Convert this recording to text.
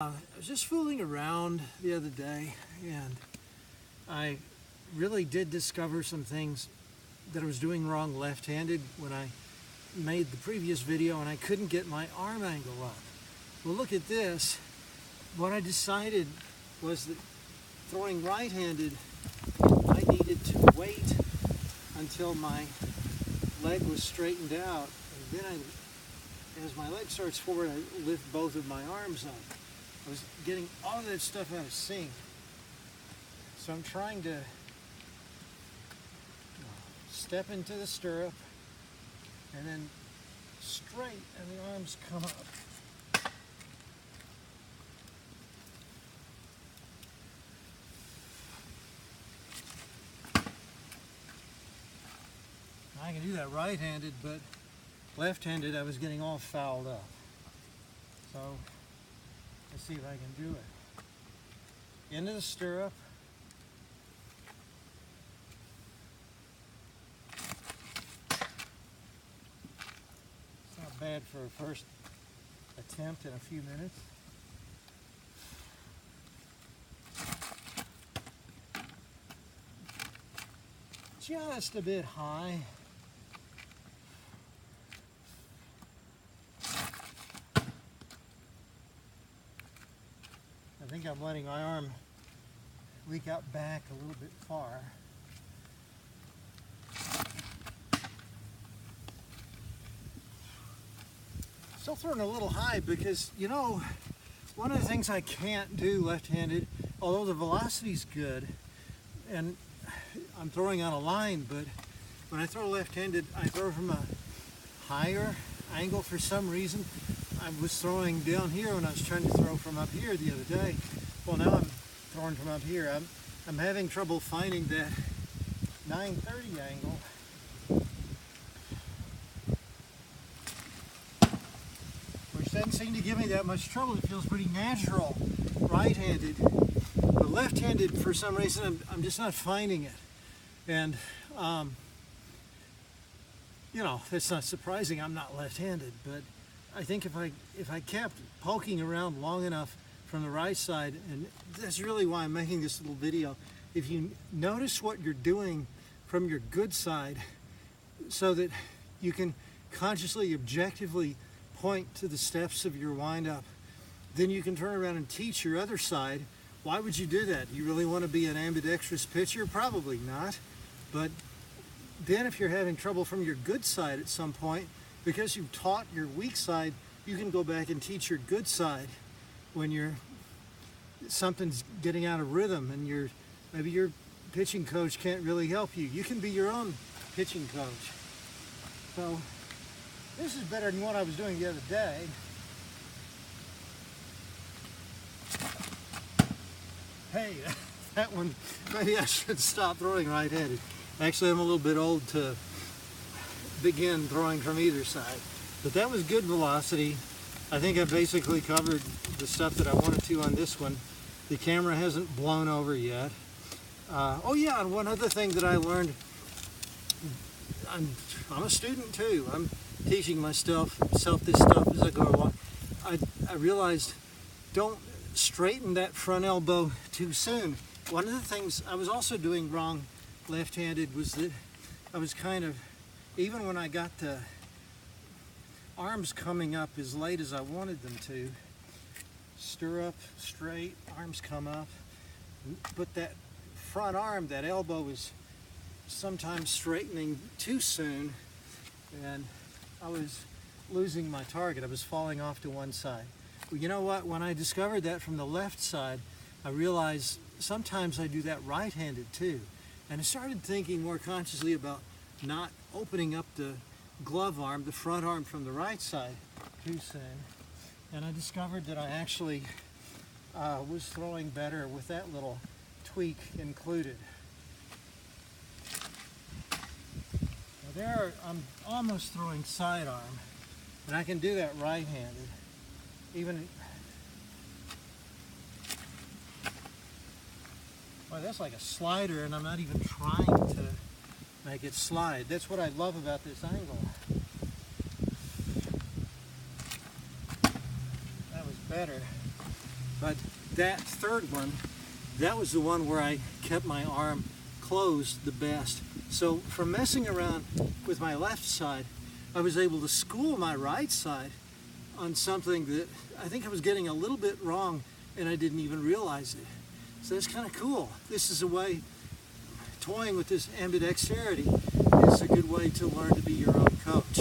I was just fooling around the other day, and I really did discover some things that I was doing wrong left-handed when I made the previous video, and I couldn't get my arm angle up. Well, look at this. What I decided was that throwing right-handed, I needed to wait until my leg was straightened out, and then as my leg starts forward, I lift both of my arms up. I was getting all of that stuff out of sync. So I'm trying to step into the stirrup and then straight, and the arms come up. I can do that right-handed, but left-handed I was getting all fouled up. So let's see if I can do it. Into the stirrup. It's not bad for a first attempt in a few minutes. Just a bit high. I think I'm letting my arm leak out back a little bit far. Still throwing a little high because, you know, one of the things I can't do left-handed, although the velocity's good, and I'm throwing on a line, but when I throw left-handed, I throw from a higher angle for some reason. I was throwing down here when I was trying to throw from up here the other day. Well, now I'm throwing from up here. I'm having trouble finding that 930 angle. Which doesn't seem to give me that much trouble. It feels pretty natural right-handed. But left-handed, for some reason, I'm just not finding it. And, you know, it's not surprising I'm not left-handed, but I think if I kept poking around long enough from the right side, and that's really why I'm making this little video, if you notice what you're doing from your good side so that you can consciously, objectively point to the steps of your windup, then you can turn around and teach your other side. Why would you do that? You really want to be an ambidextrous pitcher? Probably not. But then if you're having trouble from your good side at some point, because you've taught your weak side, you can go back and teach your good side when something's getting out of rhythm and maybe your pitching coach can't really help you. You can be your own pitching coach. So this is better than what I was doing the other day. Hey, that one, maybe I should stop throwing right-handed. Actually, I'm a little bit old to begin throwing from either side. But that was good velocity. I think I've basically covered the stuff that I wanted to on this one. The camera hasn't blown over yet. Oh yeah, and one other thing that I learned, I'm a student too. I'm teaching myself this stuff as I go along. I realized don't straighten that front elbow too soon. One of the things I was also doing wrong left-handed was that I was kind of, even when I got the arms coming up as late as I wanted them to, stirrup straight, arms come up, but that front arm, that elbow is sometimes straightening too soon, and I was losing my target. I was falling off to one side. Well, you know what? When I discovered that from the left side, I realized sometimes I do that right-handed too. And I started thinking more consciously about not opening up the glove arm, the front arm from the right side too soon. And I discovered that I actually was throwing better with that little tweak included. Now there, I'm almost throwing sidearm, and I can do that right-handed. Well, that's like a slider, and I'm not even trying to make it slide. That's what I love about this angle. That was better. But that third one, that was the one where I kept my arm closed the best. So from messing around with my left side, I was able to school my right side on something that I think I was getting a little bit wrong and I didn't even realize it. So that's kind of cool. This is a way, toying with this ambidexterity is a good way to learn to be your own coach.